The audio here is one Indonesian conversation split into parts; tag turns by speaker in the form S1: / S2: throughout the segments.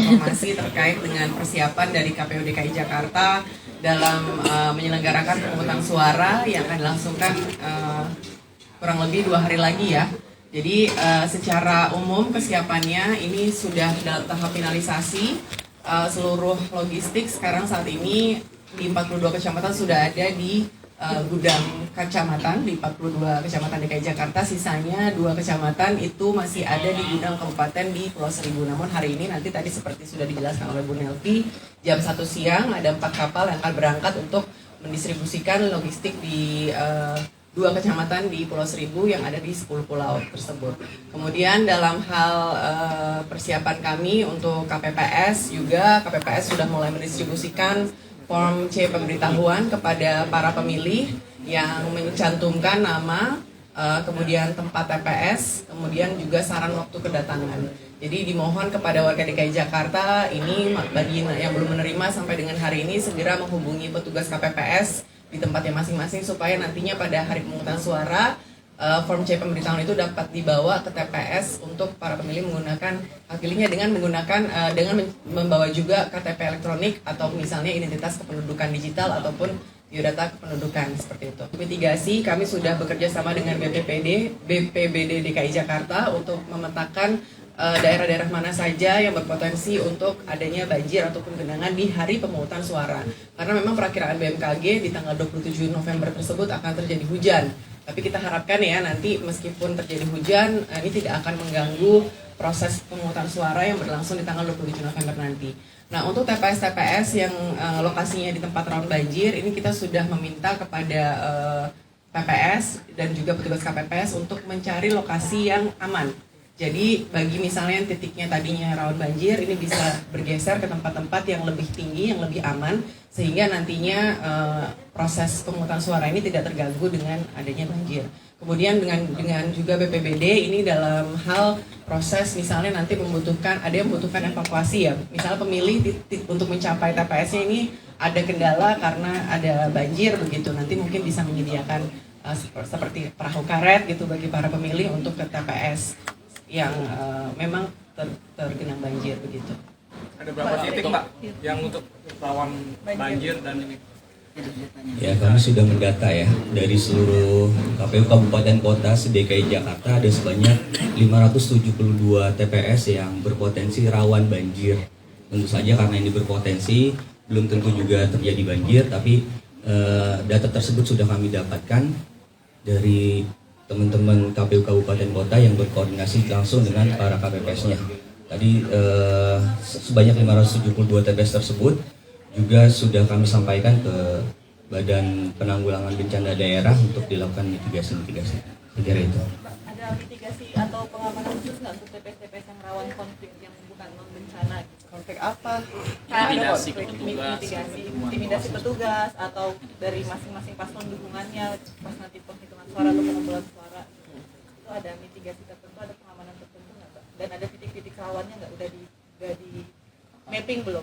S1: informasi terkait dengan persiapan dari KPU DKI Jakarta dalam menyelenggarakan pemungutan suara yang akan dilangsungkan kurang lebih 2 hari lagi ya. Jadi secara umum kesiapannya ini sudah dalam tahap finalisasi, seluruh logistik sekarang saat ini di 42 kecamatan sudah ada di gudang kecamatan di 42 kecamatan DKI Jakarta, sisanya 2 kecamatan itu masih ada di gudang kabupaten di Pulau Seribu. Namun hari ini nanti tadi seperti sudah dijelaskan oleh Bu Nelvi, jam 1 siang ada 4 kapal yang akan berangkat untuk mendistribusikan logistik di 2 kecamatan di Pulau Seribu yang ada di 10 pulau tersebut. Kemudian dalam hal persiapan kami untuk KPPS juga, KPPS sudah mulai mendistribusikan form C pemberitahuan kepada para pemilih yang mencantumkan nama, kemudian tempat TPS, kemudian juga saran waktu kedatangan. Jadi dimohon kepada warga DKI Jakarta ini bagi yang belum menerima sampai dengan hari ini segera menghubungi petugas KPPS di tempatnya masing-masing supaya nantinya pada hari pemungutan suara form C pemberitahuan itu dapat dibawa ke TPS untuk para pemilih menggunakan hak pilihnya dengan menggunakan dengan membawa juga KTP elektronik atau misalnya identitas kependudukan digital ataupun biodata kependudukan seperti itu. Mitigasi kami sudah bekerja sama dengan BPBD DKI Jakarta untuk memetakan daerah-daerah mana saja yang berpotensi untuk adanya banjir ataupun genangan di hari pemungutan suara. Karena memang perakiraan BMKG di tanggal 27 November tersebut akan terjadi hujan. Tapi kita harapkan ya nanti meskipun terjadi hujan, ini tidak akan mengganggu proses pemungutan suara yang berlangsung di tanggal 27 November nanti. Nah untuk TPS-TPS yang lokasinya di tempat rawan banjir, ini kita sudah meminta kepada PPS dan juga petugas KPPS untuk mencari lokasi yang aman. Jadi bagi misalnya yang titiknya tadinya rawan banjir, ini bisa bergeser ke tempat-tempat yang lebih tinggi, yang lebih aman, sehingga nantinya proses pemungutan suara ini tidak terganggu dengan adanya banjir. Kemudian dengan juga BPBD ini dalam hal proses misalnya nanti ada yang membutuhkan evakuasi ya. Misalnya pemilih untuk mencapai TPS-nya ini ada kendala karena ada banjir begitu. Nanti mungkin bisa menyediakan seperti perahu karet gitu bagi para pemilih untuk ke TPS yang memang tergenang banjir begitu.
S2: Ada berapa titik Mbak yang untuk rawan banjir dan ini?
S3: Ya, kami sudah mendata ya dari seluruh KPU Kabupaten Kota se-DKI Jakarta ada sebanyak 572 TPS yang berpotensi rawan banjir. Tentu saja karena ini berpotensi, belum tentu juga terjadi banjir, tapi data tersebut sudah kami dapatkan dari teman-teman KPU Kabupaten Kota yang berkoordinasi langsung dengan para KPPS-nya. Tadi sebanyak 572 TPS tersebut juga sudah kami sampaikan ke Badan Penanggulangan Bencana Daerah untuk dilakukan mitigasi. Kira itu.
S4: Ada mitigasi atau pengamanan khusus nggak untuk TPS-TPS yang rawan konflik yang bukan non bencana?
S1: Konflik apa?
S4: Intimidasi petugas atau dari masing-masing paslon dukungannya pas nanti penghitungan suara atau pengumpulan suara itu ada mitigasi tertentu, ada pengamanan tertentu nggak Mbak? Dan ada titik-titik rawannya nggak udah di mapping belum?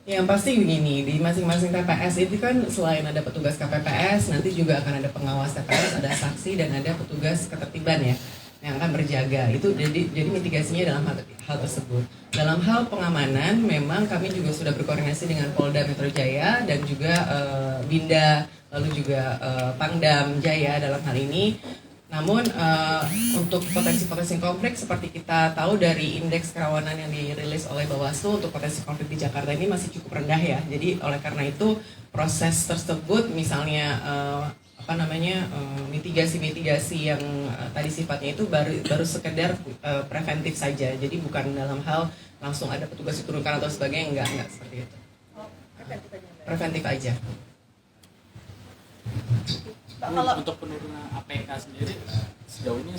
S1: Yang pasti begini, di masing-masing TPS itu kan selain ada petugas KPPS, nanti juga akan ada pengawas TPS, ada saksi dan ada petugas ketertiban ya yang akan berjaga. Itu jadi mitigasinya dalam hal tersebut. Dalam hal pengamanan, memang kami juga sudah berkoordinasi dengan Polda Metro Jaya dan juga Binda, lalu juga Pangdam Jaya dalam hal ini. Namun untuk potensi-potensi konflik seperti kita tahu dari indeks kerawanan yang dirilis oleh Bawaslu untuk potensi konflik di Jakarta ini masih cukup rendah ya. Jadi oleh karena itu proses tersebut misalnya mitigasi yang tadi sifatnya itu baru sekedar preventif saja. Jadi bukan dalam hal langsung ada petugas diturunkan atau sebagainya, enggak seperti itu. Preventif aja.
S2: Untuk penurunan APK sendiri sejauh ini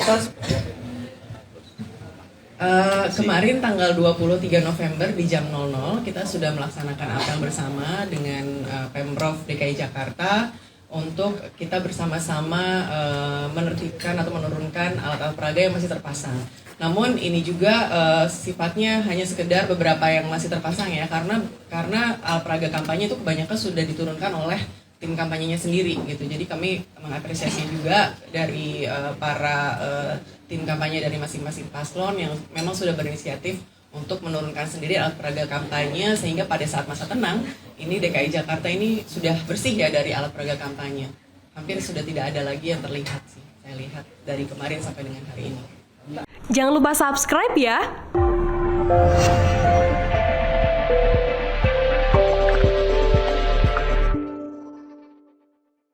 S1: kemarin tanggal 23 November di jam 00 kita sudah melaksanakan apel bersama dengan Pemprov DKI Jakarta untuk kita bersama-sama menertibkan atau menurunkan alat-alat peraga yang masih terpasang. Namun ini juga sifatnya hanya sekedar beberapa yang masih terpasang ya, karena alat peraga kampanye itu kebanyakan sudah diturunkan oleh tim kampanyenya sendiri gitu. Jadi kami mengapresiasi juga dari para tim kampanye dari masing-masing paslon yang memang sudah berinisiatif untuk menurunkan sendiri alat peraga kampanye sehingga pada saat masa tenang ini DKI Jakarta ini sudah bersih ya dari alat peraga kampanye. Hampir sudah tidak ada lagi yang terlihat sih. Saya lihat dari kemarin sampai dengan hari ini.
S5: Jangan lupa subscribe ya.